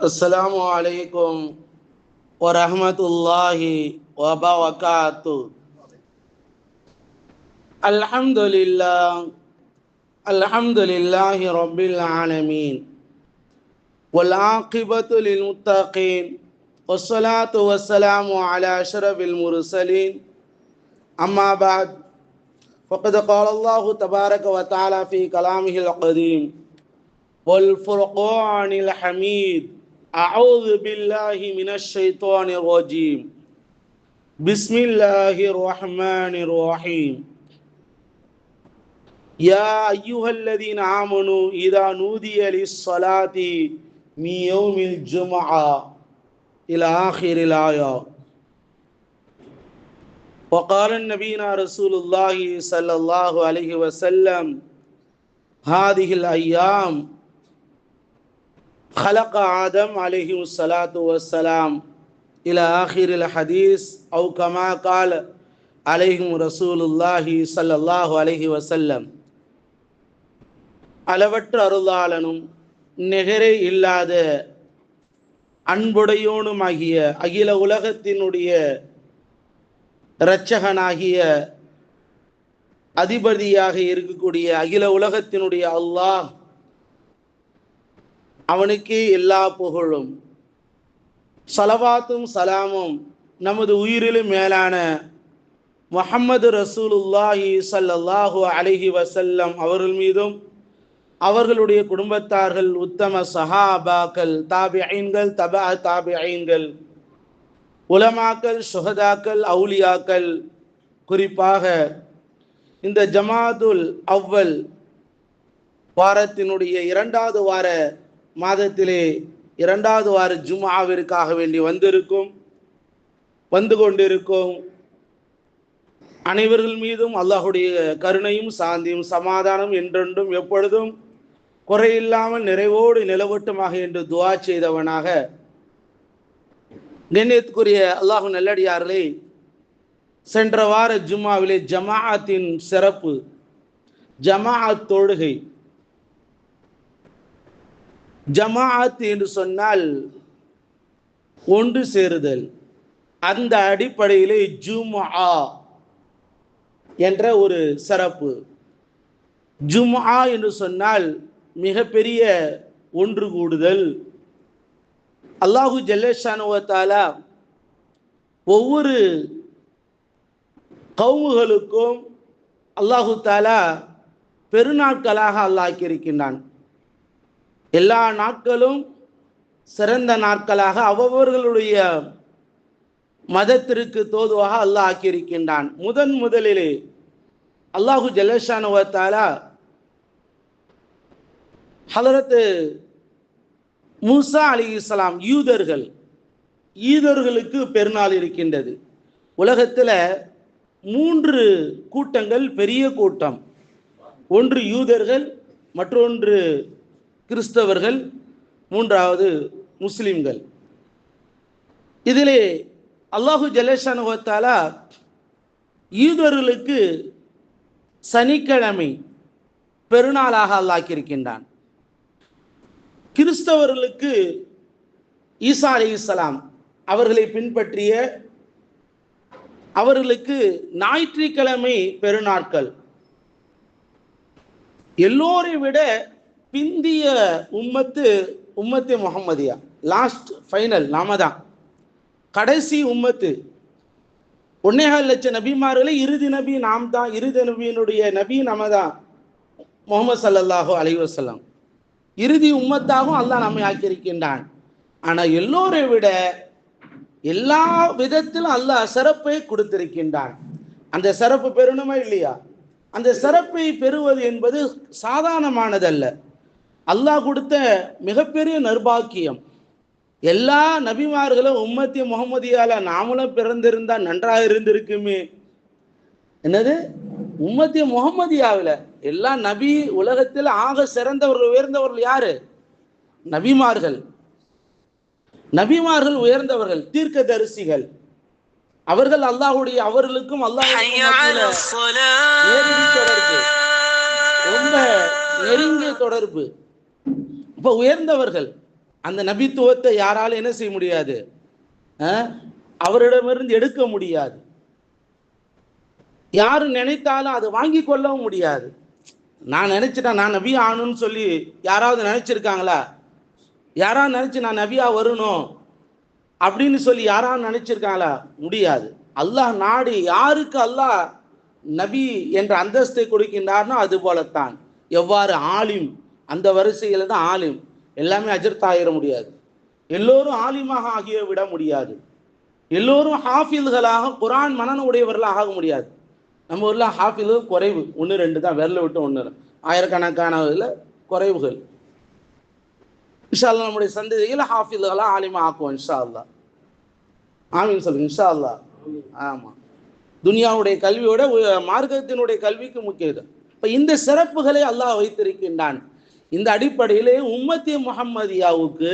السلام عليكم ورحمة الله وبركاته. الحمد لله الحمد لله رب العالمين والعاقبة للمتقين والصلاة والسلام على أشرف المرسلين. أما بعد، فقد قال الله تبارك وتعالى في كلامه القديم والفرقان الحميد: أعوذ بالله من الشيطان الرجيم، بسم الله الرحمن الرحيم. يا أيها الذين آمنوا إذا نودي للصلاة من يوم الجمعة إلى آخر الآية. وقال النبينا رسول الله صلى الله عليه وسلم: هذه الأيام خلق آدم عليه الصلاة والسلام إلى آخر الحديث، أو كما قال عليهم رسول الله صلى الله عليه وسلم. அளவற்ற அருளாளனும் நிகரே இல்லாத அன்புடையோனுமாகிய அகில உலகத்தினுடைய இரட்சகனாகிய அதிபதியாக இருக்கக்கூடிய அகில உலகத்தினுடைய அல்லாஹ், அவனுக்கு எல்லா புகழும். ஸலவாத்தும் சலாமும் நமது உயிரிலும் மேலான முஹம்மது ரசூலுல்லாஹி ஸல்லல்லாஹு அலைஹி வஸல்லம் அவர்கள் மீதும், அவர்களுடைய குடும்பத்தார்கள், உத்தம சஹாபாக்கள், தாபிஈன்கள், தபா தாபிஈன்கள், உலமாக்கள், சுஹதாக்கள், அவுலியாக்கள், குறிப்பாக இந்த ஜமாதுல் அவ்வல் வாரத்தினுடைய இரண்டாவது வார மாதத்திலே இரண்டாவது வார ஜும்ஆவிற்காக வேண்டி வந்து கொண்டிருக்கும் அனைவர்கள் மீதும் அல்லாஹுடைய கருணையும் சாந்தியும் சமாதானம் என்றென்றும் எப்பொழுதும் குறையில்லாமல் நிறைவோடு நிலவட்டுமாக என்று துஆ செய்தவனாக, கண்ணியத்துக்குரிய அல்லாஹ் நல்லடியார்களே, சென்ற வார ஜும்ஆவிலே ஜமாஅத்தின் சிறப்பு, ஜமாஅத் தொழுகை. ஜமாஅத் என்று சொன்னால் ஒன்று சேருதல். அந்த அடிப்படையிலே ஜும்ஆ என்ற ஒரு சிறப்பு. ஜும்ஆ என்று சொன்னால் மிகப்பெரிய ஒன்று கூடுதல். அல்லாஹு ஜல்லஷானு வ தஆலா ஒவ்வொரு கவுமுகளுக்கும் அல்லாஹு தஆலா பெருநாட்களாக அல்லாக்கியிருக்கின்றான். எல்லா நாட்களும் சிறந்த நாட்களாக அவர்களுடைய மதத்திற்கு தோதுவாக அல்லாஹ் ஆக்கியிருக்கின்றான். முதலிலே அல்லாஹு ஜல்லஷானு வ தஆலா ஹலரத் மூசா அலைஹிஸ்ஸலாம் யூதர்களுக்கு பெருநாள் இருக்கின்றது. உலகத்தில் 3 கூட்டங்கள், பெரிய கூட்டம். ஒன்று யூதர்கள், மற்றொன்று கிறிஸ்தவர்கள், மூன்றாவது முஸ்லிம்கள். இதிலே அல்லாஹு ஜல்லஷானு வ தஆலா யூதர்களுக்கு சனிக்கிழமை பெருநாளாக அல்லாக்கியிருக்கின்றான். கிறிஸ்தவர்களுக்கு ஈசா அலைஹிஸ்ஸலாம் அவர்களை பின்பற்றிய அவர்களுக்கு ஞாயிற்றுக்கிழமை பெருநாட்கள். எல்லோரை விட பிந்திய உம்மத்து முஹம்மதியா, லாஸ்ட் ஃபைனல் நாம தான், கடைசி உம்மத்து. 1.25 லட்சம் நபிமார்களை இறுதி நபி நாம் தான். இறுதி நபியினுடைய நபி நாம தான், முஹம்மது ஸல்லல்லாஹு அலைஹி வஸல்லம். இறுதி உம்மத்தாகவும் அல்லாஹ் நம்மை ஆக்கியிருக்கின்றான். ஆனால் எல்லோரை விட எல்லா விதத்திலும் அல்லாஹ் சிறப்பை கொடுத்திருக்கின்றான். அந்த சிறப்பு பெறணுமா இல்லையா? அந்த சிறப்பை பெறுவது என்பது சாதாரணமானதல்ல. அல்லாஹ் கொடுத்த மிகப்பெரிய நற்பாக்கியம். எல்லா நபிமார்களும் உம்மத்தி முஹம்மதியால நாமளும் பிறந்திருந்தா நன்றாக இருந்திருக்குமே. என்னது? உம்மத்தி முஹம்மதியாவில் எல்லா நபி, உலகத்தில் ஆக சிறந்தவர்கள், உயர்ந்தவர்கள் யாரு? நபிமார்கள். நபிமார்கள் உயர்ந்தவர்கள், தீர்க்கதரிசிகள். அவர்கள் அல்லாஹ்வுடைய, அவர்களுக்கும் அல்லாஹ்வுக்கும் நேரடி தொடர்பு, ரொம்ப நெருங்கிய தொடர்பு. இப்ப உயர்ந்தவர்கள் அந்த நபித்துவத்தை யாராலும் என்ன செய்ய முடியாது, அவரிடமிருந்து எடுக்க முடியாது. யாரு நினைத்தாலும் அதை வாங்கி கொள்ளவும் முடியாது. நான் நினைச்சிட்டேன் நான் நபி ஆகணும்னு சொல்லி யாராவது நினைச்சிருக்காங்களா? யாராவது நினைச்சு நான் நபியா வரணும் அப்படின்னு சொல்லி யாராவது நினைச்சிருக்காங்களா? முடியாது. அல்லாஹ் நாடி யாருக்கு அல்லாஹ் நபி என்ற அந்தஸ்தை கொடுக்கின்றார்னோ அது போலத்தான். எவ்வாறு ஆலிம், அந்த வரிசையில் தான் ஆலிம். எல்லாமே அஜர்த் ஆகிட முடியாது, எல்லோரும் ஆலிமாக ஆகிய விட முடியாது, எல்லோரும் ஹாஃபில்களாக குரான் மனன உடையவர்களாக ஆக முடியாது. நம்ம ஊரில் ஹாஃபில் குறைவு, 1-2 தான், விரல விட்டு 1, ஆயிரக்கணக்கான குறைவுகள். இன்ஷா அல்லாஹ் நம்முடைய சந்ததியில் ஹாஃபில்களா ஆலிமா ஆக்குவோம் இன்ஷா அல்லாஹ். ஆமீன் சொல்லுங்க இன்ஷா அல்லாஹ். ஆமாம், துனியாவுடைய கல்வியோட மார்க்கத்தினுடைய கல்விக்கு முக்கியம். இப்போ இந்த சிறப்புகளை அல்லாஹ் வைத்திருக்கின்றான். இந்த அடிப்படையிலே உம்மத்தி முஹம்மதியாவுக்கு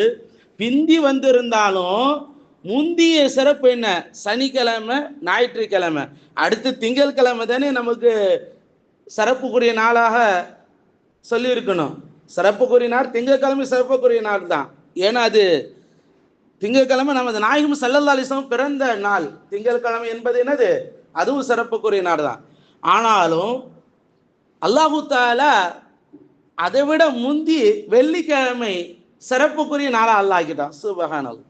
பிந்தி வந்திருந்தாலும் முந்திய சிறப்பு என்ன? சனிக்கிழமை, ஞாயிற்றுக்கிழமை, அடுத்து திங்கட்கிழமை தானே நமக்கு சிறப்புக்குரிய நாளாக சொல்லியிருக்கணும். சிறப்புக்குரிய நாள் திங்கட்கிழமை சிறப்புக்குரிய நாள் தான். ஏன்னா அது திங்கட்கிழமை நமது நாயகம் ஸல்லல்லாஹு அலைஹி வஸல்லம் பிறந்த நாள். திங்கட்கிழமை என்பது என்னது? அதுவும் சிறப்புக்குரிய நாள் தான். ஆனாலும் அல்லாஹு தஆலா அதை விட முந்தி வெள்ளிக்கிழமை சிறப்புக்குரிய நாளா அல்லாஹ் ஆக்கிட்டான். சுப்ஹானல்லாஹ்.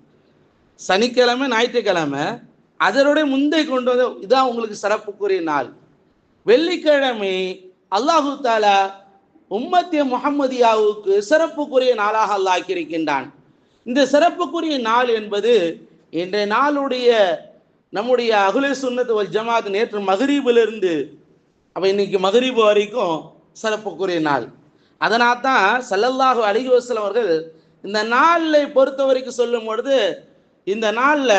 சனிக்கிழமை, ஞாயிற்றுக்கிழமை அதனுடைய முந்தை கொண்டு வந்து இதான் உங்களுக்கு சிறப்புக்குரிய நாள். வெள்ளிக்கிழமை அல்லாஹு தஆலா உம்மத்தி முஹம்மதியாவுக்கு சிறப்புக்குரிய நாளாக அல்லாஹ் ஆக்கியிருக்கின்றான். இந்த சிறப்புக்குரிய நாள் என்பது இன்றைய நாளுடைய நம்முடைய அஹ்லே சுன்னத் வல் ஜமாத் நேற்று மக்ரிபிலிருந்து அப்போ இன்னைக்கு மக்ரிப் வரைக்கும் சிறப்புக்குரிய நாள். அதனால் தான் ஸல்லல்லாஹு அலைஹி வஸல்லம் அவர்கள் இந்த நாளை பொறுத்த வரைக்கும் சொல்லும் பொழுது, இந்த நாளில்,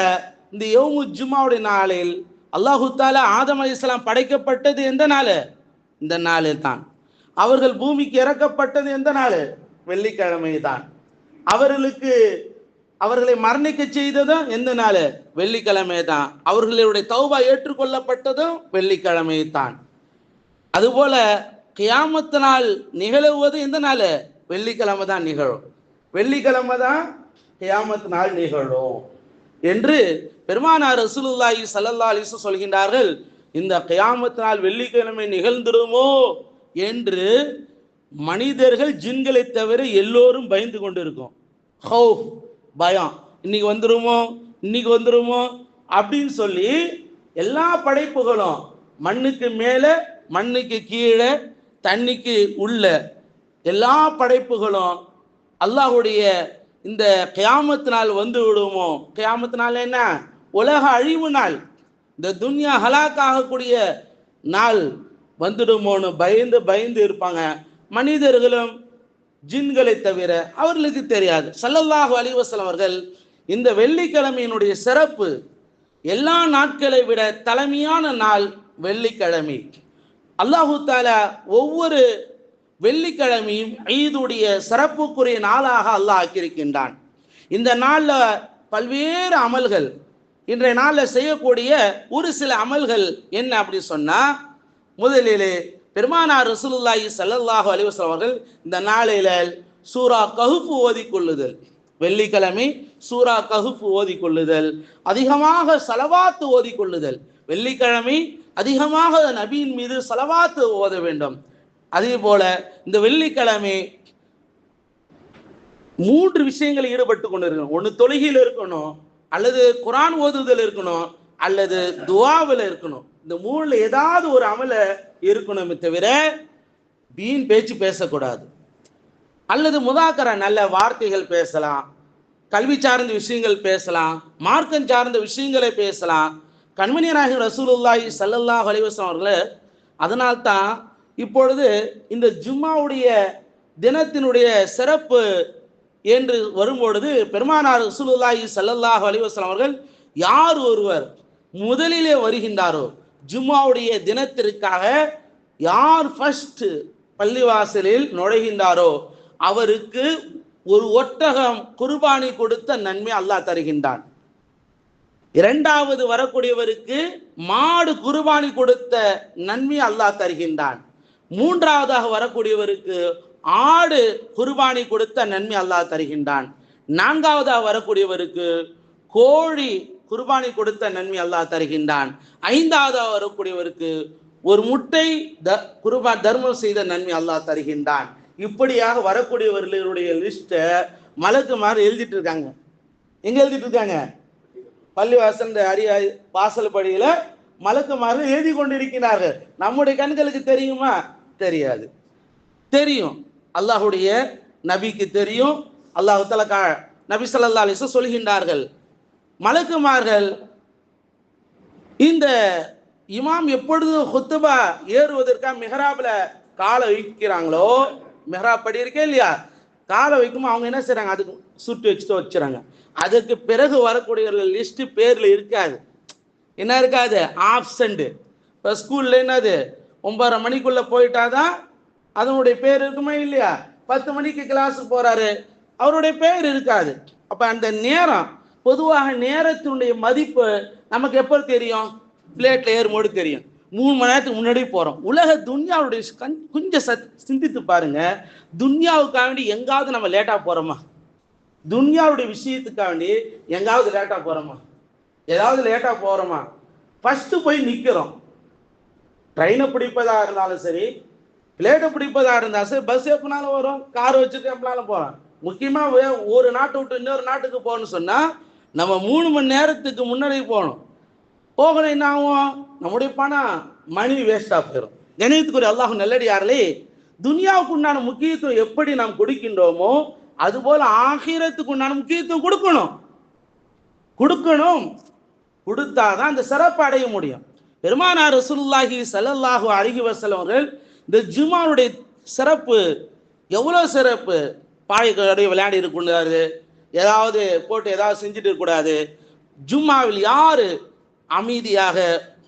இந்த யௌமு ஜும்மாவுடைய நாளில் அல்லாஹு தஆலா ஆதம் அலைஹிஸ்ஸலாம் படைக்கப்பட்டது எந்த நாள்? இந்த நாளில் தான். அவர்கள் பூமிக்கு இறக்கப்பட்டது எந்த நாள்? வெள்ளிக்கிழமை தான். அவர்களை மரணிக்க செய்ததும் எந்த நாள்? வெள்ளிக்கிழமை தான். அவர்களுடைய தௌபா ஏற்றுக்கொள்ளப்பட்டதும் வெள்ளிக்கிழமை தான். அதுபோல கியாமத் நாள் நிகழுவது எந்த நாள்? வெள்ளிக்கிழமை தான் நிகழும். வெள்ளிக்கிழமை தான் கியாமத் நாள் நிகழும் என்று பெருமானார் ரசூலுல்லாஹி ஸல்லல்லாஹு அலைஹி வஸல்லம் சொல்கின்றார்கள். இந்த கியாமத் நாள் வெள்ளிக்கிழமை நிகழ்ந்துருமோ என்று மனிதர்கள் ஜின்களை தவிர எல்லோரும் பயந்து கொண்டு இருக்கும். ஹவுஃப், பயம், இன்னைக்கு வந்துருமோ அப்படின்னு சொல்லி எல்லா படைப்புகளும் மண்ணுக்கு மேலே, மண்ணுக்கு கீழே, தண்ணிக்கு உள்ள எல்லா படைப்புகளும் அல்லாஹுடைய இந்த கியாமத் நாள் வந்து விடுமோ. கியாமத் நாள் என்ன? உலக அழிவு நாள், இந்த துன்யா ஹலாக் ஆகக்கூடிய நாள் வந்துடுமோன்னு பயந்து இருப்பாங்க. மனிதர்களும் ஜின்களை தவிர அவர்களுக்கு தெரியாது. ஸல்லல்லாஹு அலைஹி வஸல்லம் அவர்கள் இந்த வெள்ளிக்கிழமையினுடைய சிறப்பு எல்லா நாட்களை விட தலைமையான நாள் வெள்ளிக்கிழமை. அல்லாஹு தஆலா ஒவ்வொரு வெள்ளிக்கிழமையும் ஈதுடைய சிறப்புக்குரிய நாளாக அல்லாஹ் ஆக்கியிருக்கின்றான். இந்த நாளில் பல்வேறு அமல்கள், இன்றைய நாளில் செய்யக்கூடிய ஒரு சில அமல்கள் என்ன அப்படி சொன்னா, முதலிலே பெருமானார் ரசூலுல்லாஹி ஸல்லல்லாஹு அலைஹி வஸல்லம் அவர்கள் இந்த நாளில் சூரா கஹ்ஃப் ஓதிக்கொள்ளுதல், வெள்ளிக்கிழமை சூரா கஹ்ஃப் ஓதிக்கொள்ளுதல், அதிகமாக ஸலவாத் ஓதிக்கொள்ளுதல். வெள்ளிக்கிழமை அதிகமாக நபியின் மீது ஸலவாத் ஓத வேண்டும். அதே போல இந்த வெள்ளிக்கிழமை 3 விஷயங்களில் ஈடுபட்டு கொண்டு இருக்கணும். ஒன்று தொழுகையில் இருக்கணும், அல்லது குர்ஆன் ஓதுதல் இருக்கணும், அல்லது துஆவில் இருக்கணும். இந்த 3ல் ஏதாவது ஒரு அமல இருக்கணுமே தவிர வீண் பேச்சு பேசக்கூடாது. அல்லது முதாக்கரா, நல்ல வார்த்தைகள் பேசலாம், கல்வி சார்ந்த விஷயங்கள் பேசலாம், மார்க்கம் சார்ந்த விஷயங்களை பேசலாம். கண்மணி நாயகம் ரசூலுல்லாஹி ஸல்லல்லாஹு அலைஹி வஸல்லம் அவர்கள் அதனால்தான் இப்பொழுது இந்த ஜும்மாவுடைய தினத்தினுடைய சிறப்பு என்று வரும்பொழுது பெருமானார் ரசூலுல்லாஹி ஸல்லல்லாஹு அலைஹி வஸல்லம் அவர்கள் யார் ஒருவர் முதலிலே வருகின்றாரோ, ஜும்மாவுடைய தினத்திற்காக யார் ஃபர்ஸ்ட் பள்ளிவாசலில் நுழைகின்றாரோ அவருக்கு ஒரு ஒட்டகம் குர்பானி கொடுத்த நன்மை அல்லாஹ் தருகின்றான். 2வது வரக்கூடியவருக்கு மாடு குர்பானி கொடுத்த நன்மை அல்லாஹ் தருகின்றான். 3வதாக வரக்கூடியவருக்கு ஆடு குர்பானி கொடுத்த நன்மை அல்லாஹ் தருகின்றான். 4வதாக வரக்கூடியவருக்கு கோழி குர்பானி கொடுத்த நன்மை அல்லாஹ் தருகின்றான். 5வதாக வரக்கூடியவருக்கு ஒரு முட்டை தர்மம் செய்த நன்மை அல்லாஹ் தருகின்றான். இப்படியாக வரக்கூடியவர்களுடைய லிஸ்ட்டை மலக்குமார் எழுதிட்டு இருக்காங்க. எங்க எழுதிட்டு இருக்காங்க? பள்ளிவாசல் வாசல் படியில மலக்குமார்கள் எழுதி கொண்டிருக்கிறார்கள். நம்முடைய கண்களுக்கு தெரியுமா? தெரியாது. தெரியும், அல்லாஹுடைய நபிக்கு தெரியும். அல்லாஹ் தஆலா நபி ஸல்லல்லாஹு அலைஹி வஸல்லம் சொல்கின்றார்கள், மலக்குமார்கள் இந்த இமாம் எப்பொழுது ஹுத்பா ஏறுவதற்காக மிஹ்ராப்ல காலை வைக்கிறாங்களோ, மிஹ்ராப் படி இருக்கே இல்லையா, காலை வைக்கும் அவங்க என்ன செய்றாங்க, அதுக்கு சுட்டு வச்சுட்டு வச்சுறாங்க. அதுக்கு பிறகு வரக்கூடியவர்கள் லிஸ்ட் பேர்ல இருக்காது. என்ன இருக்காது? ஆப்சண்ட். இப்போ ஸ்கூல்ல என்னது 9:30 மணிக்குள்ள போயிட்டாதான் அதனுடைய பேர் இருக்குமா இல்லையா? 10 மணிக்கு கிளாஸுக்கு போறாரு, அவருடைய பேர் இருக்காது. அப்ப அந்த நேரம், பொதுவாக நேரத்தினுடைய மதிப்பு நமக்கு எப்போ தெரியும்? பிளேட்ல ஏறும்போது தெரியும். 3 மணி நேரத்துக்கு முன்னாடி போறோம். உலக துன்யாவுடைய கொஞ்சம் சிந்தித்து பாருங்க. துன்யாவுக்காக வேண்டி எங்காவது நம்ம லேட்டா போறோமா? துன்யாவுடைய விஷயத்துக்காக வேண்டி எங்காவது லேட்டா போறோமா? ஏதாவது லேட்டா போறோமா? ஃபர்ஸ்ட் போய் நிக்கிறோம். ட்ரெயினை பிடிப்பதா இருந்தாலும் சரி, பிளேட்டை பிடிப்பதா இருந்தாலும் சரி, பஸ் எப்பனாலும் வரும், கார் வச்சுட்டு எப்பனாலும் போறோம். முக்கியமா ஒரு நாட்டை விட்டு இன்னொரு நாட்டுக்கு போகணும்னு சொன்னா நம்ம 3 மணி நேரத்துக்கு முன்னாடி போகணும். போகணும், என்ன ஆகும்? நம்முடைய பணம் மணி வேஸ்டா போயிடும். கணியத்துக்குரிய அல்லாஹ் நல்லடியார்களே, துன்யாவுக்கு உண்டான முக்கியத்துவம் எப்படி நாம் கொடுக்கின்றோமோ அதுபோல ஆகிரத்துக்கு உண்டான முக்கியத்துவம் கொடுக்கணும். கொடுத்தாதான் அந்த சிறப்பு அடைய முடியும். பெருமானார் ரசூலுல்லாஹி ஸல்லல்லாஹு அலைஹி வஸல்லம் அவர்கள் இந்த ஜும்மாவுடைய சிறப்பு எவ்வளவு சிறப்பு. பாய்களுடைய விளையாடி இருக்கக்கூடாது, ஏதாவது போட்டு ஏதாவது செஞ்சுட்டு இருக்கக்கூடாது. ஜும்மாவில் யாரு அமைதியாக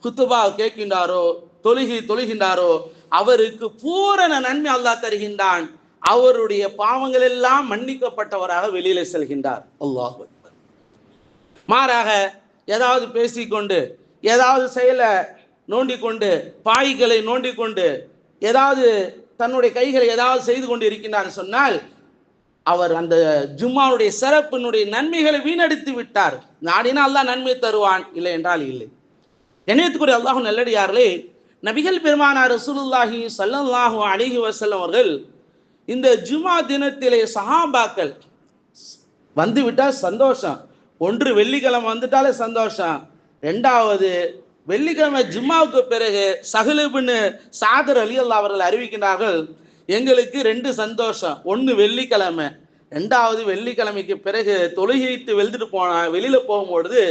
குத்துபா கேட்கின்றாரோ, தொழுகின்றாரோ அவருக்கு பூரண நன்மை அல்லாஹ் தருகின்றான். அவருடைய பாவங்கள் எல்லாம் மன்னிக்கப்பட்டவராக வெளியில செல்கின்றார். அல்லாஹ் அக்பர். மாறாக ஏதாவது பேசிக்கொண்டு, ஏதாவது செயலை நோண்டிக்கொண்டு, பாய்களை நோண்டிக்கொண்டு, ஏதாவது தன்னுடைய கைகளை ஏதாவது செய்து கொண்டு இருக்கின்றார் சொன்னால் அவர் அந்த ஜும்மாவுடைய சிறப்பினுடைய நன்மைகளை வீணடித்து விட்டார். நாடினா அல்லாஹ் நன்மை தருவான், இல்லை என்றால் இல்லை. கண்ணியத்துக்குரிய அல்லாஹ் நல்லடியார்களே, நபிகள் பெருமானார் ரசூலுல்லாஹி ஸல்லல்லாஹு அலைஹி வஸல்லம் அவர்கள் இந்த ஜும்மா தினத்திலே சஹாபாக்கள் வந்து விட்டால் சந்தோஷம். ஒன்று வெள்ளிக்கிழமை வந்துட்டாலே சந்தோஷம். 2வது வெள்ளிக்கிழமை ஜும்மாவுக்கு பிறகு சஹ்ல் இப்னு சாத் ரலியல்லாஹு அவர்கள் அறிவிக்கின்றார்கள், எங்களுக்கு 2 சந்தோஷம். ஒன்று வெள்ளிக்கிழமை, 2வது வெள்ளிக்கிழமைக்கு பிறகு தொழுகைத்து வெளியில போகும்பொழுது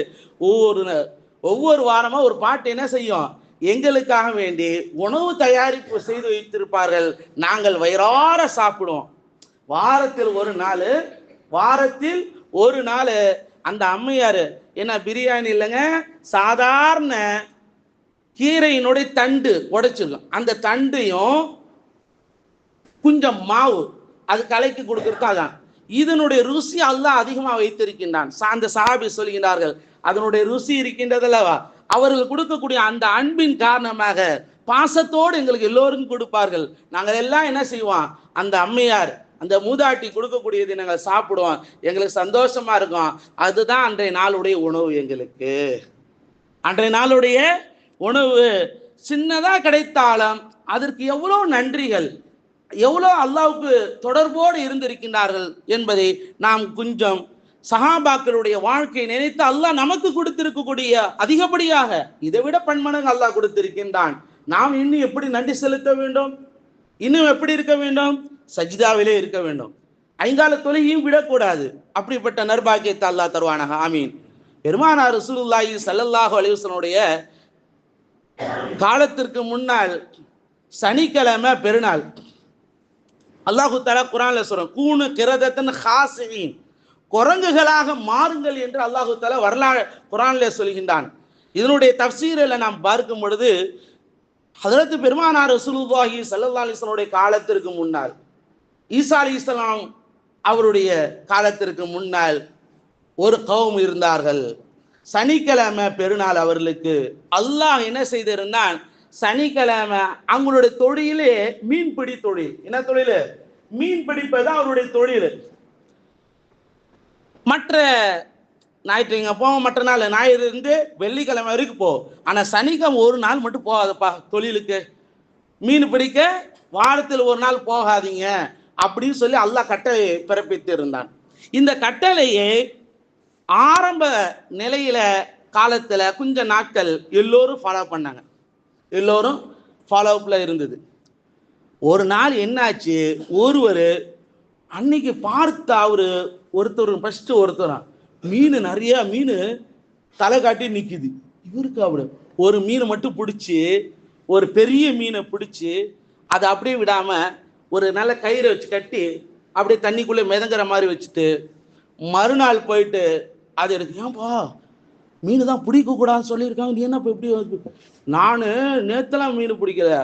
ஒவ்வொரு வாரமா ஒரு பாட்டு என்ன செய்யும், எங்களுக்காக வேண்டி உணவு தயாரிப்பு செய்து வைத்திருப்பார்கள். நாங்கள் வயிறார சாப்பிடுவோம். வாரத்தில் ஒரு நாள் அந்த அம்மையார் என்ன பிரியாணி இல்லைங்க, சாதாரண கீரையினுடைய தண்டு உடைச்சிருக்கும், அந்த தண்டையும் கொஞ்சம் மாவு அது கலைக்கு கொடுக்கறதுக்காக இதனுடைய ருசி அல்லாஹ் அதிகமாக வைத்திருக்கின்றான். அந்த சஹாபி சொல்கின்றார்கள், அதனுடைய ருசி இருக்கின்றதல்லவா, அவர்கள் கொடுக்கக்கூடிய அந்த அன்பின் காரணமாக பாசத்தோடு எங்களுக்கு எல்லோருக்கும் கொடுப்பார்கள். நாங்கள் எல்லாம் என்ன செய்வோம், அந்த அம்மையார் அந்த மூதாட்டி கொடுக்கக்கூடியதை நாங்கள் சாப்பிடுவோம், எங்களுக்கு சந்தோஷமா இருக்கும். அதுதான் அன்றைய நாளுடைய உணவு. எங்களுக்கு அன்றைய நாளுடைய உணவு சின்னதா கிடைத்தாலும் அதற்கு எவ்வளவு நன்றிகள், எவ்வளோ அல்லாஹ்வுக்கு தொடர்போடு இருந்திருக்கின்றார்கள் என்பதை நாம் கொஞ்சம் சஹாபாக்களுடைய வாழ்க்கையை நினைத்து அல்லாஹ் நமக்கு கொடுத்திருக்கக்கூடிய அதிகப்படியாக இதை விட பன்மடங்கு அல்லாஹ் கொடுத்திருக்கின்றான். நாம் இன்னும் எப்படி நன்றி செலுத்த வேண்டும்? இன்னும் எப்படி இருக்க வேண்டும்? சஜ்தாவிலே இருக்க வேண்டும். 5 கால தொழுகையும் விடக்கூடாது. அப்படிப்பட்ட நற்பாக்கியத்தை அல்லாஹ் தருவானாக. ஆமீன். பெருமானார் ரசூலுல்லாஹி ஸல்லல்லாஹு அலைஹி வஸல்லம் காலத்திற்கு முன்னால் சனிக்கிழமை பெருநாள். அல்லாஹு தஆலா குர்ஆன்ல சொல்றான், கூனு கிரதத்தன் ஹாசியின், குரங்குகளாக மாறுங்கள் என்று அல்லாஹு தஆலா வரலாறு குர்ஆன்ல சொல்கின்றான். இதனுடைய தஃப்சீரில் நாம் பார்க்கும் பொழுது ஹஜ்ரத் பெருமானார் ரசூலுல்லாஹி ஸல்லல்லாஹு அலைஹி வஸல்லம் காலத்திற்கு முன்னால், ஈசா அலைஹிஸ்ஸலாம் அவருடைய காலத்திற்கு முன்னால் ஒரு கௌம் இருந்தார்கள். சனிக்கிழமை பெருநாள் அவர்களுக்கு அல்லாஹ் என்ன செய்திருந்தான், சனிக்கிழமை அவங்களுடைய தொழிலே மீன்பிடி தொழில். என்ன தொழில்? மீன் பிடிப்பது அவருடைய தொழில். மற்ற ஞாயிற்றுங்க போவோம், மற்ற நாள் ஞாயிறு இருந்து வெள்ளிக்கிழமை வரைக்கும் போ. ஆனால் சனிக்கிழமை ஒரு நாள் மட்டும் போகாதப்பா தொழிலுக்கு, மீன் பிடிக்க வாரத்தில் ஒரு நாள் போகாதீங்க அப்படின்னு சொல்லி அல்லாஹ் கட்டளை பிறப்பித்து இருந்தான். இந்த கட்டளையை ஆரம்ப நிலையில காலத்துல கொஞ்ச நாட்கள் எல்லோரும் ஃபாலோ பண்ணாங்க, எல்லோரும் ஃபாலோ அப்ல இருந்தது. ஒரு நாள் என்னாச்சு, ஒருவர் அன்னைக்கு பார்த்து ஒருத்தர் ஃபர்ஸ்ட் ஒருத்தர் மீன் நிறைய மீன் தலை காட்டி நிக்குது. இவருக்கு அவரு ஒரு மீனை மட்டும் பிடிச்சி, ஒரு பெரிய மீனை பிடிச்சி அதை அப்படியே விடாம ஒரு நல்ல கயிறை வச்சு கட்டி அப்படியே தண்ணிக்குள்ளே மிதங்குற மாதிரி வச்சுட்டு மறுநாள் போயிட்டு அது எடுத்து, ஏன்பா மீன் தான் பிடிக்க கூடாதுன்னு சொல்லியிருக்காங்க, நீ என்ன இப்போ எப்படி? நான் நேத்தெல்லாம் மீன் பிடிக்கல,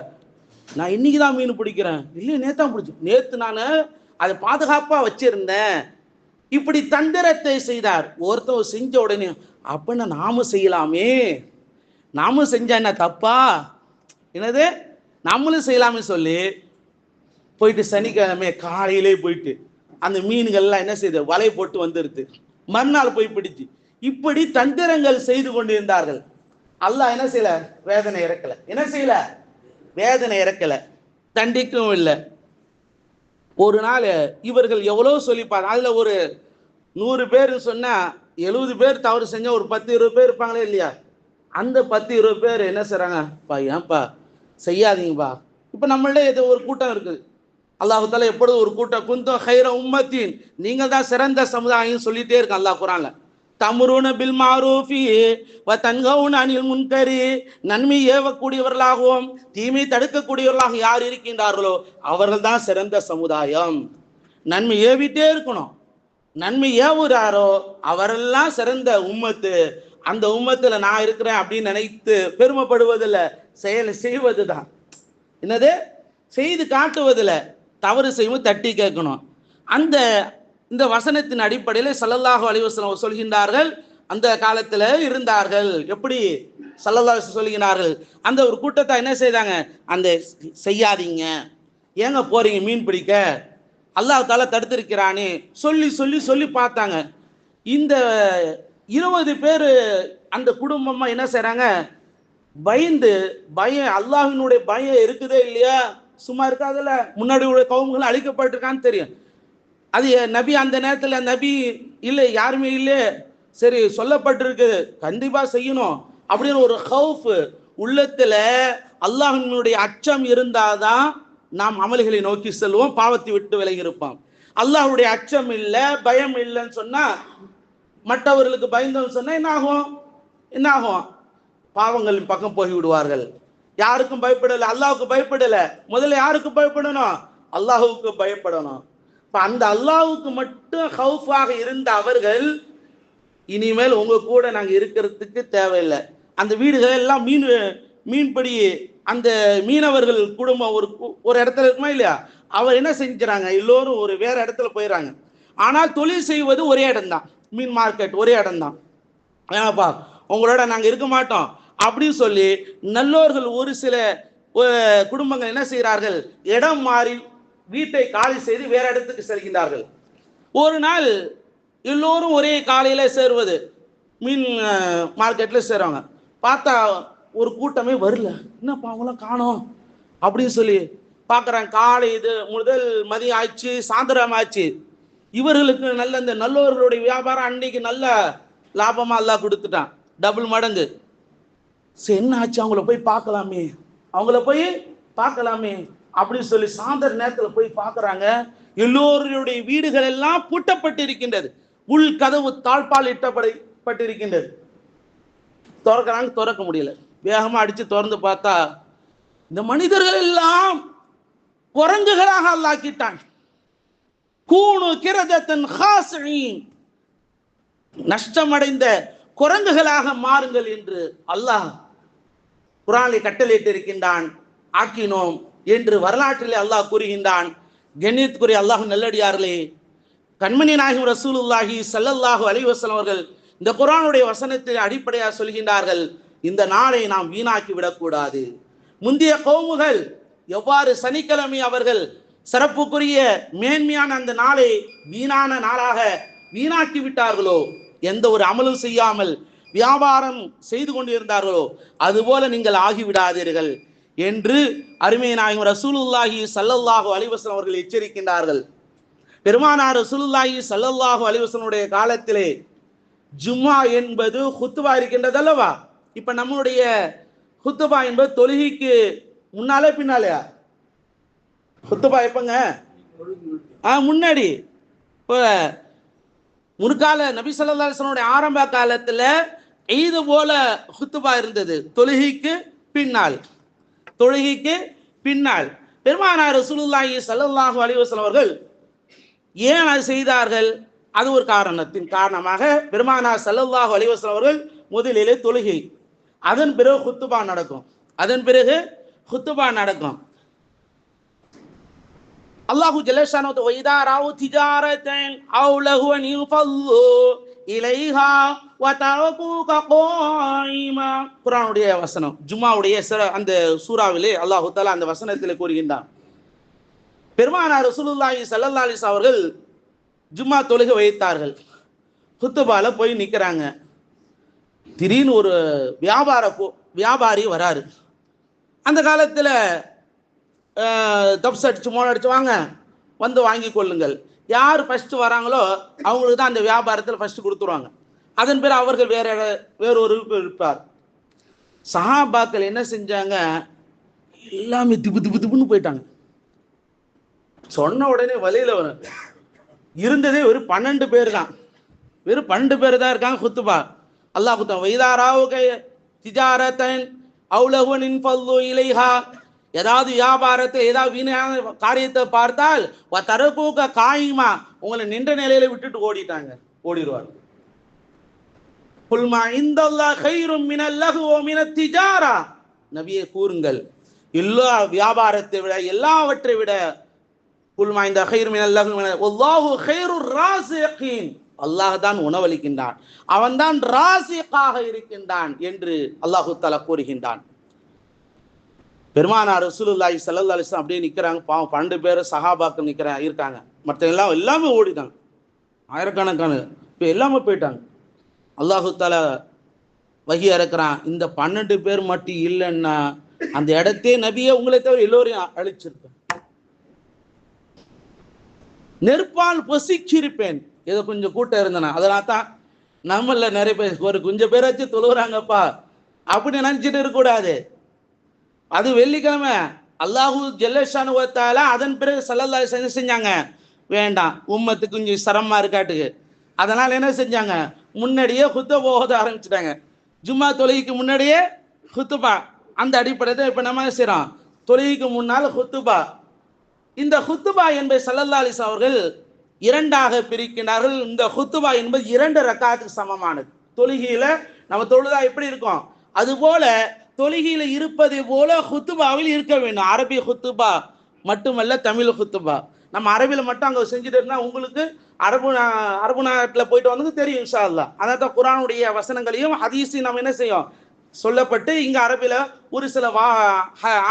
நான் இன்னைக்கு தான் மீன் பிடிக்கிறேன். இல்லையே நேத்தான் பிடிச்சேன், நேத்து நான் அதை பாதுகாப்பா வச்சிருந்தேன். இப்படி தந்திரத்தை செய்தார். ஒருத்தர் செஞ்ச உடனே அப்ப நாமும் செய்யலாமே, நாமும் செஞ்சா என்ன தப்பா, என்னது நம்மளும் செய்யலாமே சொல்லி போயிட்டு சனிக்கிழமை காலையிலே போயிட்டு அந்த மீன்கள்லாம் என்ன செய்யுது, வலை போட்டு வந்துருது. மறுநாள் போய் பிடிச்சு இப்படி தந்திரங்கள் செய்து கொண்டிருந்தார்கள். அல்லாஹ் என்ன செய்யல, வேதனை இறக்கல. என்ன செய்யல, வேதனை இறக்கல, தண்டிக்கவும் இல்லை. ஒரு நாள் இவர்கள் எவ்வளவு சொல்லிப்பாங்க, அதுல ஒரு 100 பேர் சொன்னா 70 பேர் தவறு செஞ்சா ஒரு 10-20 பேர் இருப்பாங்களே இல்லையா, அந்த 10-20 பேர் என்ன செய்றாங்க, பா ஏன்பா செய்யாதீங்கப்பா. இப்ப நம்மளே ஏதோ ஒரு கூட்டம் இருக்குது, அல்லாஹ் தஆலா எப்பொழுதும் ஒரு கூட்டம் குந்தும் ஹைர உம்மத்தின், நீங்கள் தான் சிறந்த சமுதாயம் சொல்லிட்டே இருக்கு அல்லாஹ் குர்ஆன்ல. தம்ருன பில் மாரூஃபி வ தன்ஹவுன அனில் முன்கரி, நன்மை ஏவக்கூடியவர்களாகவும் தீமை தடுக்கக்கூடியவர்களாக யார் இருக்கின்றார்களோ அவர்கள் தான் சிறந்த சமுதாயம். நன்மை ஏவிட்டே இருக்கணும், நன்மை ஏவுறாரோ அவரெல்லாம் சிறந்த உம்மத்து. அந்த உம்மத்துல நான் இருக்கிறேன் அப்படின்னு நினைத்து பெருமைப்படுவதில்லை, செயல் செய்வதுதான். என்னது, செய்து காட்டுவதில்லை, தவறு செய்யும் தட்டி கேட்கணும். இந்த வசனத்தின் அடிப்படையில் ஸல்லல்லாஹு அலைஹி வஸல்லம் சொல்கின்றார்கள், அந்த காலத்துல இருந்தார்கள். எப்படி ஸல்லல்லாஹு அலைஹி வஸல்லம் சொல்கிறார்கள், அந்த ஒரு கூட்டத்தை என்ன செய்தாங்க, அந்த செய்யாதீங்க, ஏங்க போறீங்க மீன் பிடிக்க, அல்லாஹ் தஆலா தடுத்திருக்கிறானே சொல்லி சொல்லி சொல்லி பார்த்தாங்க. இந்த 20 பேர் அந்த குடும்பமா என்ன செய்றாங்க, பயந்து பயம், அல்லாஹ்வினுடைய பயம் இருக்குதே இல்லையா, சும்மா இருக்காதுல்ல, முன்னாடி உள்ள கவும்கள் அழிக்கப்பட்டிருக்கான்னு தெரியும். அது நபி அந்த நேரத்துல நபி இல்லை, யாருமே இல்லை, சரி சொல்லப்பட்டிருக்கு கண்டிப்பா செய்யணும் அப்படின்னு ஒரு ஹவுஃப் உள்ளத்துல, அல்லாஹ்வினுடைய அச்சம் இருந்தாதான் நாம் அமல்களை நோக்கி செல்வோம், பாவத்தை விட்டு விலகி இருப்போம். அல்லாஹ்வுடைய அச்சம் இல்லை, பயம் இல்லைன்னு சொன்னா, மற்றவர்களுக்கு பயந்தோம்னு சொன்னா என்ன ஆகும், பாவங்களின் பக்கம் போய் விடுவார்கள். யாருக்கும் பயப்படல, அல்லாஹ்வுக்கு பயப்படல. முதல்ல யாருக்கு பயப்படணும், அல்லாஹ்வுக்கு பயப்படணும். அந்த அல்லாஹ்வுக்கு மட்டும் ஹவுஃபாக இருந்த அவர்கள் இனிமேல் உங்க கூட நாங்க இருக்கிறதுக்கு தேவையில்லை. அந்த வீடுகள் எல்லாம் மீன்பிடி, அந்த மீனவர்கள் குடும்பம் ஒரு இடத்துல இருக்குமா இல்லையா, அவர் என்ன செஞ்சுறாங்க, எல்லோரும் ஒரு வேற இடத்துல போயிடறாங்க. ஆனால் தொழில் செய்வது ஒரே இடம் தான், மீன் மார்க்கெட் ஒரே இடம் தான். ஏன்னாப்பா உங்களோட நாங்க இருக்க மாட்டோம் அப்படின்னு சொல்லி நல்லோர்கள் ஒரு சில குடும்பங்கள் என்ன செய்கிறார்கள், இடம் மாறி வீட்டை காலி செய்து வேற இடத்துக்கு செல்கின்றார்கள். ஒரு நாள் எல்லோரும் ஒரே காலையில சேருவது, மீன் மார்க்கெட்ல சேருவாங்க. பார்த்தா ஒரு கூட்டமே வரல, என்னப்பா அவங்களாம் காணோம் அப்படின்னு சொல்லி பார்க்குறாங்க. காலை இது முதல் மதியம் ஆச்சு, சாயந்தரம் ஆச்சு. இவர்களுக்கு நல்ல இந்த நல்லவர்களுடைய வியாபாரம் அன்னைக்கு நல்ல லாபமா எல்லாம் கொடுத்துட்டான், டபுள் மடங்கு. சரி என்ன ஆச்சு, அவங்கள போய் பார்க்கலாமே அப்படின்னு சொல்லி சாயந்தர நேரத்தில் போய் பார்க்குறாங்க. எல்லோருடைய வீடுகள் எல்லாம் பூட்டப்பட்டு இருக்கின்றது, உள் கதவு தாழ்பால் இட்டப்பட்டிருக்கின்றது. திறக்கிறாங்க, திறக்க முடியல, வேகமா அடிச்சு திறந்து பார்த்தா இந்த மனிதர்கள் எல்லாம் குரங்குகளாக அல்லாக்கிட்டான். கூனு கிரதத்தன் ஹாஸீன், நஷ்டமடைந்த குரங்குகளாக மாறுங்கள் என்று அல்லாஹ் குர்ஆனில் கட்டளையிட்டு இருக்கின்றான். ஆக்கினோம் என்று வரலாற்றிலே அல்லாஹ் கூறுகின்றான். கண்ணியத்துக்குரிய அல்லாஹ் நல்லடியார்களே, கண்மணி நாயகம் ரசூலுல்லாஹி ஸல்லல்லாஹு அலைஹி வஸல்லம் அவர்கள் இந்த குர்ஆனுடைய வசனத்தை அடிப்படையாக சொல்கின்றார்கள், இந்த நாளை நாம் வீணாக்கி விடக்கூடாது. முந்தைய கௌமுகள் எவ்வாறு சனிக்கிழமை அவர்கள் சிறப்புக்குரிய மேன்மையான அந்த நாளை வீணான நாளாக, வீணாக்கி விட்டார்களோ, எந்த ஒரு அமலும் செய்யாமல் வியாபாரம் செய்து கொண்டிருந்தார்களோ அதுபோல நீங்கள் ஆகிவிடாதீர்கள் என்று அருமை நாயகம் ரசூலுல்லாஹி ஸல்லல்லாஹு அலைஹி வஸல்லம் அவர்கள் எச்சரிக்கின்றார்கள். பெருமானார் ரசூலுல்லாஹி ஸல்லல்லாஹு அலைஹி வஸல்லம் காலத்திலே ஜும்மா என்பது ஹுத்துபா இருக்கின்றது அல்லவா? இப்ப நம்மளுடைய ஹுத்துபா என்பது தொழுகைக்கு முன்னாலே பின்னாலேயா? ஹுத்துபா எப்பங்க? முன்னாடி. இப்போ முற்கால நபி ஸல்லல்லாஹு அலைஹி வஸல்லம் ஆரம்ப காலத்துல இது போல ஹுத்துபா இருந்தது, தொழுகைக்கு பின்னால். தொழுகைக்கு பின்னால் பெருமானார் ரசூலுல்லாஹி ஸல்லல்லாஹு அலைஹி வஸல்லம் அவர்கள் ஏன் அது செய்தார்கள்? அது ஒரு காரணத்தின் காரணமாக பெருமானார் ஸல்லல்லாஹு அலைஹி வஸல்லம் அவர்கள் முதலிலே தொழுகை, அதன் பிறகு ஹுத்துபா நடக்கும். அதன் பிறகு ஹுத்துபா நடக்கும். அல்லாஹு ஜல்லஷானு வ இதா ராவு திஜாரத்தன் அவ் லஹுவன் யுஃபல்லு இலைஹா வ தரகுக காயிமா. குர்ஆனுடைய வசனம், ஜும்மாவுடைய அந்த சூராவிலே அல்லாஹ் தஆலா அந்த வசனத்திலே கூறுகின்றான். பெருமானார் ரசூலுல்லாஹி ஸல்லல்லாஹு அலைஹி வஸல்லம் அவர்கள் ஜும்மா தொழுகை வைத்தார்கள். ஹுத்துபால போய் நிற்கிறாங்க. திடீர்னு ஒரு வியாபாரி வராரு. அந்த காலத்தில் தப்ஸ் அடிச்சு மோள அடிச்சு வாங்க வந்து வாங்கி கொள்ளுங்கள், யார் ஃபர்ஸ்ட் வராங்களோ அவங்களுக்கு தான் அந்த வியாபாரத்தில் ஃபர்ஸ்ட் கொடுத்துருவாங்க. அதன் பிறகு அவர்கள் வேறொரு இருப்பார். சஹாபாக்கள் என்ன செஞ்சாங்க? எல்லாமே திப்புன்னு போயிட்டாங்க. சொன்ன உடனே வழியில வரும். இருந்ததே ஒரு 12 பேர் தான், வெறும் 12 பேர் தான் இருக்காங்க. ஹுத்துபா அல்லாஹ் குத்தா வைதாராவுக திஜாரத்தன் அவுலஹுவன் இன்ஃபல்லு இலைஹா. ஏதாவது வியாபாரத்தை ஏதாவது வீணான காரியத்தை பார்த்தால் தரகூக காயிமா, உங்களை நின்ற நிலையில விட்டுட்டு ஓடிடுவாங்க. குல்மா இந்தல்லாஹ் கைரும் மினல் லஹ்வி வ மினத் திஜாரா. நபியே கூறுங்கள், எல்லா வியாபாரத்தை விட எல்லாவற்றை விட குல்மா இந்த கைரும் மினல் லஹ்வி வல்லாஹு கைருர் ராஸிகீன், அல்லாஹ் தான் உணவளிக்கின்றான், அவன் தான் ராஸிகாக இருக்கின்றான் என்று அல்லாஹு தஆலா கூறுகின்றான். பெருமானார் ரசூலுல்லாஹி ஸல்லல்லாஹு அலைஹி வஸல்லம் அப்படியே நிற்கிறாங்க. பாவம் 12 பேர் சஹாபாக்கள் இருக்காங்க. மற்ற எல்லாமே ஓடிட்டாங்க, ஆயிரக்கணக்கான இப்போ எல்லாமே போயிட்டாங்க. அல்லாஹு தஆலா வஹி இறக்குறான், இந்த 12 பேர் மட்டும் இல்லைன்னா அந்த இடத்தே நபியே உங்களை தவிர எல்லோரையும் அழிச்சிருப்பேன், நெருப்பால் பொசிச்சிருப்பேன். ஏதோ கொஞ்சம் கூட்டம் இருந்தனா, அதனால தான் நம்மள நிறைய பேர் ஒரு கொஞ்சம் பேராச்சும் தொழுகிறாங்கப்பா அப்படி நினைச்சிட்டு இருக்கக்கூடாது. அது வெள்ளிக்கிழமை அல்லாஹு ஜல்லஷானு வ தஆலா அதன் பிறகு ஸல்லல்லாஹு அலைஹி வஸல்லம் செஞ்சாங்க, வேண்டாம் உம்மத்துக்கு கொஞ்சம் சிரமமா இருக்காட்டுக்கு, அதனால என்ன செஞ்சாங்க? முன்னாடியே ஹுத்துபா ஓத ஆரம்பிச்சுட்டாங்க. ஜும்மா தொழுகைக்கு முன்னாடியே ஹுத்துபா. அந்த அடிப்படையில் இப்போ நம்ம செய்கிறோம், தொழுகைக்கு முன்னால் ஹுத்துபா. இந்த ஹுத்துபா என்பதை ஸல்லல்லாஹு அலைஹி வஸல்லம் அவர்கள் இரண்டாக பிரிக்கிறார்கள். இந்த ஹுத்துபா என்பது 2 ரக்காத்துக்கு சமமானது. தொழுகையில நம்ம தொழுதா எப்படி இருக்கும் அதுபோல தொழுகையில இருப்பதை போல ஹுத்துபாவில் இருக்க வேண்டும். அரபி ஹுத்துபா மட்டுமல்ல, தமிழ் ஹுத்துபா. நம்ம அரபியில மட்டும் அங்கே செஞ்சுட்டு இருந்தா உங்களுக்கு அரபு நாட்டில் போயிட்டு வந்து தெரியும் இன்ஷா அல்லாஹ். அதான் குர்ஆனுடைய வசனங்களையும் ஹதீஸையும் நம்ம என்ன செய்யும் சொல்லப்பட்டு இங்க அரபில ஒரு சில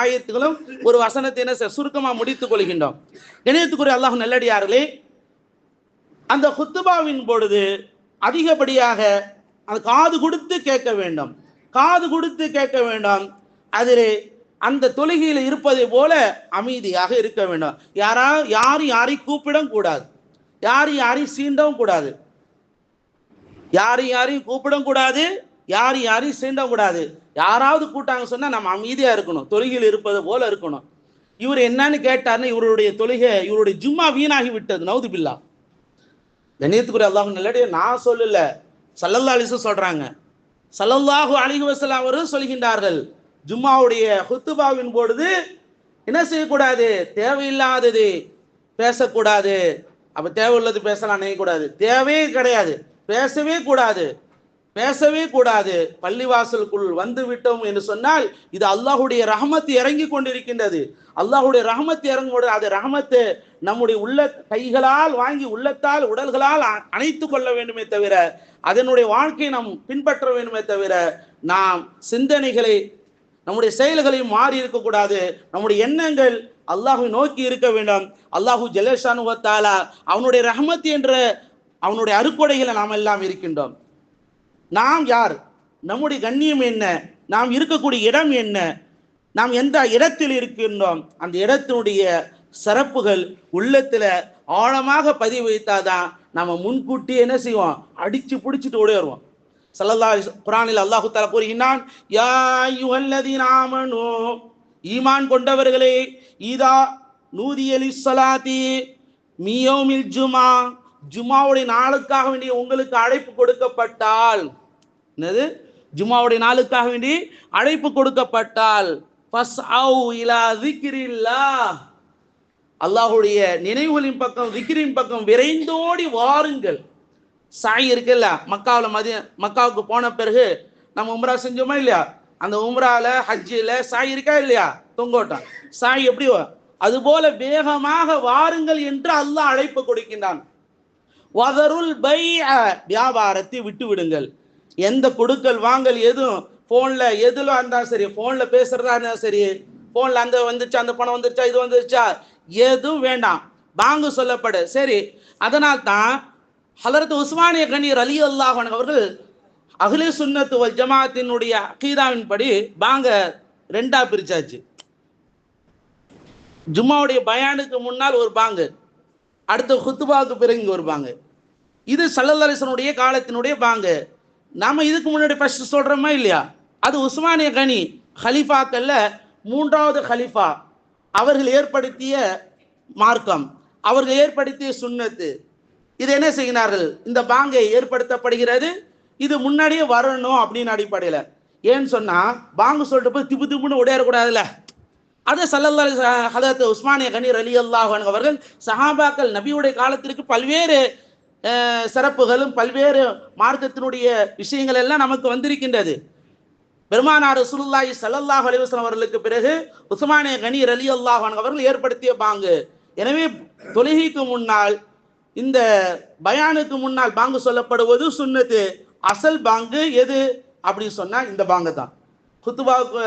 ஆயத்துகளும் ஒரு வசனத்தை என்ன சுருக்கமா முடித்துக் கொள்கின்றோம். இணையத்துக்குரிய அல்லாஹ் நல்லடியார்களே, அந்த ஹுத்துபாவின் பொழுது அதிகப்படியாக அது காது கொடுத்து கேட்க வேண்டும், காது கொடுத்து கேட்க வேண்டும். அதிலே அந்த தொழுகையில் இருப்பதை போல அமைதியாக இருக்க வேண்டும். யாரையும் கூப்பிடவும் கூடாது, யாரையும் சீண்டவும் கூடாது, யாரையும் கூப்பிடவும் கூடாது, யாரையும் சீண்டவும் கூடாது. யாராவது கூட்டாங்க சொன்னா நம்ம அமைதியா இருக்கணும், தொழுகையில் இருப்பது போல இருக்கணும். இவர் என்னன்னு கேட்டார்னு இவருடைய தொழுகை, இவருடைய ஜும்மா வீணாகி விட்டது. நவுது பில்லா. கண்ணியத்துக்குரிய அல்லாஹ் நல்லடியே நான் சொல்லல, ஸல்லல்லாஹு அலைஹி வஸல்லம் சொல்றாங்க. ஸல்லல்லாஹு அலைஹி வஸல்லம் அவர்கள் சொல்கின்றார்கள், ஜும்மாவுடைய ஹுத்துபாவின் பொழுது என்ன செய்யக்கூடாது? தேவையில்லாதது பேசக்கூடாது. அப்ப தேவையுள்ளது பேசலாம் நினைக்கக்கூடாது, தேவையே கிடையாது, பேசவே கூடாது. பள்ளிவாசலுக்குள் வந்து விட்டோம் என்று சொன்னால் இது அல்லாஹுடைய ரஹமத் இறங்கி கொண்டிருக்கின்றது. அல்லாஹுடைய ரஹமத் இறங்கும்போது அது ரஹமத்து நம்முடைய உள்ள கைகளால் வாங்கி உள்ளத்தால் உடல்களால் அணைத்து கொள்ள வேண்டுமே தவிர அதனுடைய வாழ்க்கையை நாம் பின்பற்ற வேண்டுமே தவிர நாம் சிந்தனைகளை நம்முடைய செயல்களையும் மாறி இருக்கக்கூடாது. நம்முடைய எண்ணங்கள் அல்லாஹை நோக்கி இருக்க வேண்டும். அல்லாஹு ஜல்லஷானு வ தஆலா அவனுடைய ரஹமத் என்ற அவனுடைய அருக்கொடைகளை நாம் எல்லாம் இருக்கின்றோம். நாம் யார், நம்முடைய கண்ணியம் என்ன, நாம் இருக்கக்கூடிய இடம் என்ன, நாம் எந்த இடத்தில் இருக்கின்றோம், அந்த இடத்தினுடைய சிறப்புகள் உள்ளத்துல ஆழமாக பதிவு வைத்தாதான் நம்ம முன்கூட்டி என்ன செய்வோம், அடிச்சு பிடிச்சிட்டு ஓடி வருவோம். ஸல்லல்லாஹு அலைஹி குர்ஆனில் அல்லாஹ் தஆலா கூறுகிறான், யா அய்யுஹல்லதீன ஆமனூ, ஈமான் கொண்டவர்களே, இதா நூதிய லிஸ்ஸலாத்தி மின் யௌமில் ஜுமா, ஜுமாவுடைய நாளுக்காக வேண்டிய உங்களுக்கு அழைப்பு கொடுக்கப்பட்டால், என்னது, ஜுமாவுடைய நாளுக்காக வேண்டி அழைப்பு கொடுக்கப்பட்டால், ஃபஸ்அவு இலா ஸிக்ரில்லாஹ், அல்லாஹ்வுடைய நினைவுகளின் பக்கம், திக்ரின் பக்கம் விரைந்தோடி வாருங்கள். சாய் இருக்குல்ல, மக்காவுக்கு போன பிறகு நம்ம உம்ரா செஞ்சோமா இல்லையா, அந்த உம்ரால ஹஜ்ஜில் சாய் இருக்கா இல்லையா, தொங்கோட்டம் சாய் எப்படி, அதுபோல வேகமாக வாருங்கள் என்று அல்லாஹ் அழைப்பு கொடுக்கின்றான். வதருல் பைஅ, வியாபாரத்தை விட்டு விடுங்கள். எந்த கொடுக்கல் வாங்கல் எதுவும் போன்ல எதுல இருந்தாலும் சரி, போன்ல பேசுறதா இருந்தாலும் சரி, போன்ல அந்த வந்துருச்சா, அந்த பணம் வந்துருச்சா, இது வந்துருச்சா, எதுவும் வேண்டாம், பாங்கு சொல்லப்படு. சரி, அதனால் தான் ஹலரத் உஸ்மானிய கனி ரலியல்லாஹு அன்ஹு அவர்கள் அஹ்லே சுன்னத் வல் ஜமாஅத்தினுடைய அகீதாவின் படி பாங்க ரெண்டா பிரிச்சாச்சு. ஜும்மாவுடைய பயானுக்கு முன்னால் ஒரு பாங்கு, அடுத்த குத்துபாவுக்கு பிறகு ஒரு பாங்கு. இது ஸல்லல்லாஹு அலைஹி வஸல்லம் உடைய காலத்தினுடைய பாங்கு. நாம இதுக்கு முன்னாடி ஃபர்ஸ்ட் சொல்றோமா இல்லையா, அது உஸ்மானிய கனி ஹலீஃபாக்கள்ல மூன்றாவது ஹலீஃபா அவர்கள் ஏற்படுத்திய மார்க்கம், அவர்கள் ஏற்படுத்திய சுன்னத்து. இது என்ன செய்கிறார்கள், இந்த பாங்கை ஏற்படுத்தப்படுகிறது, இது முன்னாடியே வரணும் அப்படின்னு அடிப்படையில். ஏன்னு சொன்னா பாங்கு சொல்லிட்டு போய் திப்பு திப்புன்னு உடையக்கூடாதுல்ல. அது ஸல்லல்லாஹு அலைஹி வஸல்லம் ஹதரத் உஸ்மானிய கனி ரலியல்லாஹு அன்ஹு அவர்கள் சஹாபாக்கள் நபியுடைய காலத்திற்கு பல்வேறு சிறப்புகளும் பல்வேறு மார்க்கத்தினுடைய விஷயங்கள் எல்லாம் நமக்கு வந்திருக்கின்றது. பெருமானார் ரசூலுல்லாஹி ஸல்லல்லாஹு அலைஹி வஸல்லம் அவர்களுக்கு பிறகு உஸ்மானிய கனி ரலியல்லாஹு அன்ஹு அவர்கள் ஏற்படுத்திய பாங்கு. எனவே தொழுகைக்கு முன்னால், இந்த பயானுக்கு முன்னால் பாங்கு சொல்லப்படுவது சுன்னத்து. அசல் பாங்கு எது அப்படின்னு சொன்னா இந்த பாங்கு தான். குத்துபாவுக்கு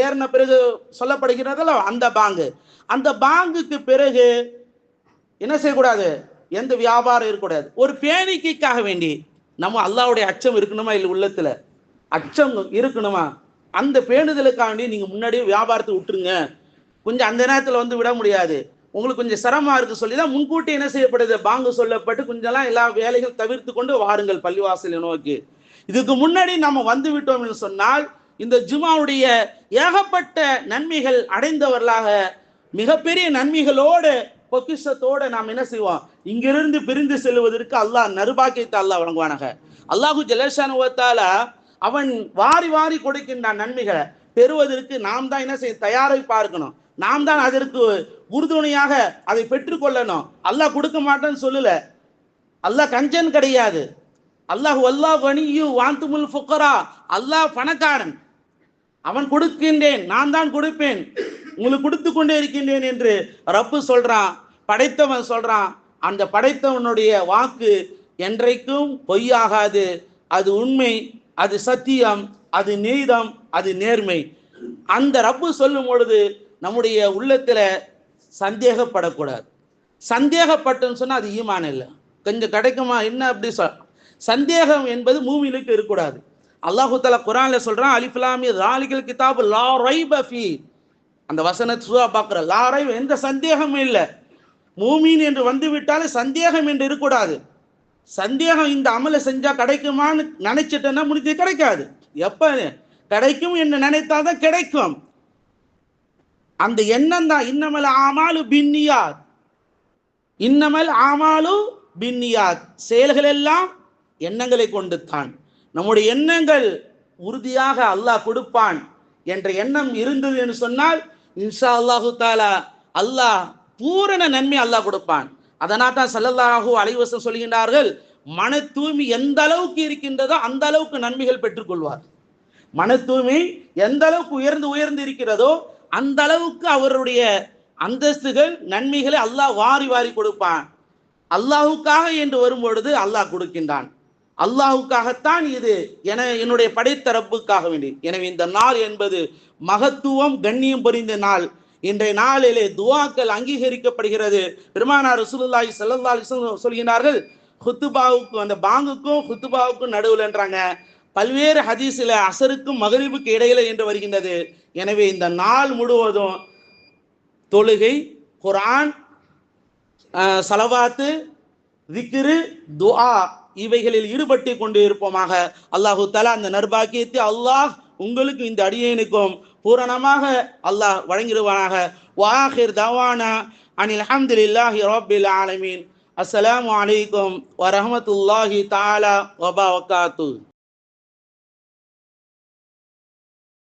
ஏறின பிறகு சொல்லப்படுகிறதல்ல அந்த பாங்கு. அந்த பாங்குக்கு பிறகு என்ன செய்யக்கூடாது, எந்த வியாபாரம் இருக்கக்கூடாது. ஒரு பேணிக்கைக்காக வேண்டி நம்ம அல்லாஹ்வுடைய அச்சம் இருக்கணுமா இல்லை, உள்ளத்துல அச்சம் இருக்கணுமா, அந்த பேணுதலுக்காக வேண்டி நீங்க முன்னாடியே வியாபாரத்தை விட்டுருங்க. கொஞ்சம் அந்த நேரத்தில் வந்து விட முடியாது, உங்களுக்கு கொஞ்சம் சிரமமா இருக்கு சொல்லி தான் முன்கூட்டி என்ன செய்யப்படுது, பாங்கு சொல்லப்பட்டு கொஞ்சம்லாம் எல்லா வேலைகள் தவிர்த்து கொண்டு வாருங்கள் பள்ளிவாசலை நோக்கி. இதுக்கு முன்னாடி நம்ம வந்து விட்டோம் என்று சொன்னால் இந்த ஜுமாவுடைய ஏகப்பட்ட நன்மைகள் அடைந்தவர்களாக, மிகப்பெரிய நன்மைகளோடு பொக்கிஷத்தோடு நாம் என்ன செய்வோம், இங்கிருந்து பிரிந்து செல்வதற்கு அல்லாஹ் நறுபாக்கியத்தை அல்லாஹ் வழங்குவானாக. அல்லாஹு ஜல்லஷானு வ தஆலா அவன் வாரி வாரி கொடுக்கின்றான் நன்மைகளை. பெறுவதற்கு நாம் தான் என்ன செய்ய தயாரை பார்க்கணும், நாம் தான் அதற்கு உறுதுணையாக அதை பெற்றுக்கொள்ளணும். அல்லாஹ் கொடுக்க மாட்டேன்னு சொல்லல, அல்லாஹ் கஞ்சன் கிடையாது. அல்லாஹ் வல்லாஹ் கனியு வாந்துமுல் ஃபுக்கரா, அல்லாஹ் பணக்காரன், அவன் கொடுக்கின்றேன், நான் தான் கொடுப்பேன், உங்களுக்கு கொடுத்து கொண்டே இருக்கின்றேன் என்று ரப்பு சொல்றான், படைத்தவன் சொல்றான். அந்த படைத்தவனுடைய வாக்கு என்றைக்கும் பொய்யாகாது, அது உண்மை, அது சத்தியம், அது நீதம், அது நேர்மை. அந்த ரப்பு சொல்லும் பொழுது நம்முடைய உள்ளத்துல சந்தேகப்படக்கூடாது. சந்தேகப்பட்டுன்னு சொன்னா அது ஈமான் இல்லை. கொஞ்சம் கிடைக்குமா என்ன அப்படி சந்தேகம் என்பது மூமினுக்கு இருக்கக்கூடாது. அல்லாஹு தஆலா குர்ஆன்ல சொல்றான், அலிஃப் லாம் மீம் ஸாலிகல் கிதாபு லா ரைப ஃபீ, அந்த வசனத்தை சூரா பக்ரா, லா ரைப எந்த சந்தேகமும் இல்லை. மூமின் என்று வந்து விட்டாலே சந்தேகம் என்று இருக்கக்கூடாது. சந்தேகம் இந்த அமலை செஞ்சா கிடைக்குமான்னு நினைச்சிட்டேன்னா முடிஞ்சு கிடைக்காது. எப்ப கிடைக்கும் என்று நினைத்தாதான் கிடைக்கும். அந்த எண்ணம் தான் இன்னமல் ஆமாலு பின்னியாத், இன்னமல் ஆமாலு பின்னியாத், செயல்கள் எல்லாம் எண்ணங்களை கொண்டு தான். நம்முடைய எண்ணங்கள் உறுதியாக அல்லாஹ் கொடுப்பான் என்ற எண்ணம் இருந்தது என்று சொன்னால் இன்ஷா அல்லாஹு தஆலா அல்லாஹ் பூரண நன்மை அல்லாஹ் கொடுப்பான். அதனால் தான் ஸல்லல்லாஹு அலைஹி வஸல்லம் சொல்கின்றார்கள், மன தூய்மை எந்த அளவுக்கு இருக்கின்றதோ அந்த அளவுக்கு நன்மைகள் பெற்றுக்கொள்வார். மன தூய்மை எந்த அளவுக்கு உயர்ந்து உயர்ந்து இருக்கிறதோ அந்த அளவுக்கு அவருடைய அந்தஸ்துகள் நன்மைகளை அல்லாஹ் வாரி வாரி கொடுப்பான். அல்லாஹுக்காக என்று வரும்பொழுது அல்லாஹ் கொடுக்கின்றான். அல்லாஹுக்காகத்தான் இது என்னுடைய படைத்தரப்புக்காக வேண்டி. எனவே இந்த நாள் என்பது மகத்துவம் கண்ணியம் பொறிந்த நாள். இன்றைய நாளிலே துஆக்கள் அங்கீகரிக்கப்படுகிறது. பெருமானார் ரசூலுல்லாஹி ஸல்லல்லாஹு அலைஹி வஸல்லம் சொல்கிறார்கள், ஹுத்துபாவுக்கும் அந்த பாங்குக்கும் ஹுத்துபாவுக்கும் நடுவுலன்றாங்க. பல்வேறு ஹதீஸில் அசருக்கும் மகரிபுக்கு இடையில என்று வருகின்றது. எனவே இந்த நாள் முழுவதும் தொழுகை, குர்ஆன், சலவாத்து, திக்ரு, துஆ இவைகளில் ஈடுபட்டு கொண்டு இருப்போமாக. அல்லாஹு தஆலா அந்த நற்பாக்கியத்தை அல்லாஹ் உங்களுக்கு இந்த அடியேனுக்கும் பூரணமாக அல்லாஹ் வழங்கிடுவானாக. வாஹிர் தவானா அனில் ஹம்துலில்லாஹி ரப்பில் ஆலமீன். அஸ்ஸலாமு அலைக்கும் வரஹ்மத்துல்லாஹி தஆலா வபரகாத்துஹு.